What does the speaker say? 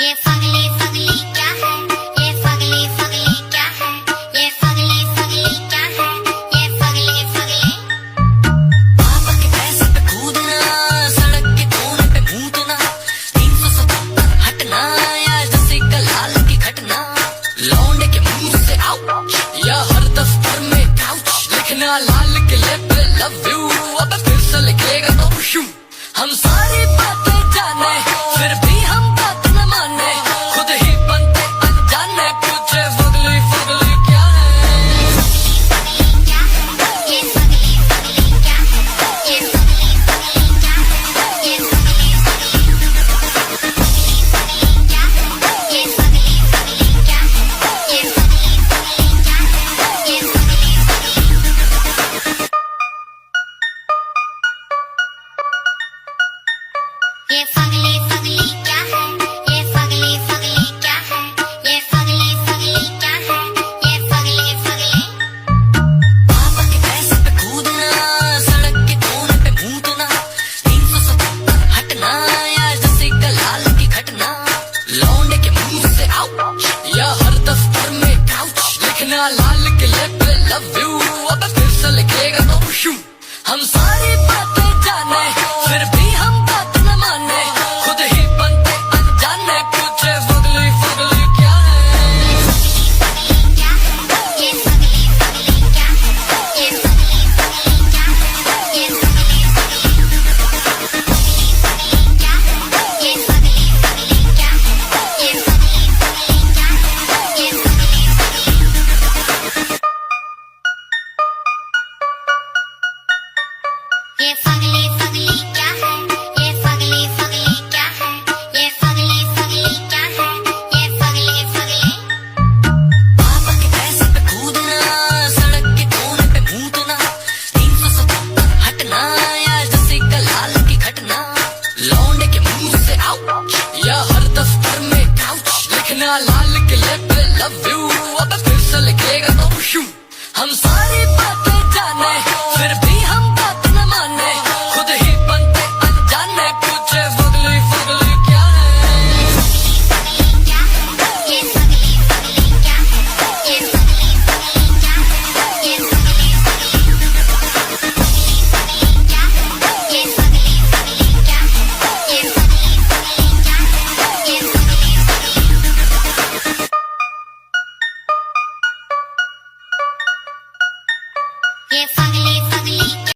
ये Fugly Fugly क्या है, ये फगली फगली क्या है, ये फगली फगली क्या है, ये फगली फगली। पापा के पैसे पे कूदना, सड़क के कोने पे भूतना, 377 हटना या जैसे कलाल की घटना, लौंडे के मुंह से आउच या हर दफ्तर में काउच, लिखना लाल किले पे लव यू, अब फिर से लिखेगा तो शू। हम सारी बातें जाने फिर भी हम बात न माने, खुद ही बनते अनजाने, पूछे फगली फगली क्या है। फगली क्या है, ये फगली फगली क्या है, ये फगली फगली क्या है, ये फगली फगली। फगली फगली क्या है, ये फगली फगली क्या है, ये फगली फगली क्या है, ये फगली फगली। ये फगली फगली क्या है, ये फगली फगली क्या है, ये फगली फगली क्या है, ये फगली फगली। पापा के पैसे पे कूदना, सड़क के कोने पे भूतना, 377 हटना या जैसे कलाल की घटना, लौंडे के मुंह से आउच या हर दफ्तर में काउच, लिखना लाल किले पे लव यू, अब फिर से लिखेगा तो शू। हम सारी बातें जाने फिर भी हम बात न माने, खुद ही बनते अनजाने, पूछे फगली फगली क्या है। फगली फगली क्या है, ये फगली फगली क्या है, ये फगली फगली क्या है, ये फगली फगली। फगली फगली क्या है, ये फगली फगली क्या है, ये फगली फगली क्या है, ये फगली फगली। ये फगली फगली क्या है, ये फगली फगली क्या है, ये फगली फगली क्या है, ये फगली फगली। पापा के पैसे पे कूदना, सड़क के कोने पे भूतना, 377 हटना या जैसे कलाल की घटना, लौंडे के मुंह से आउच या हर दफ्तर में काउच, लिखना लाल किले पे लव यू, अब फिर से लिखेगा तो शू। हम सारी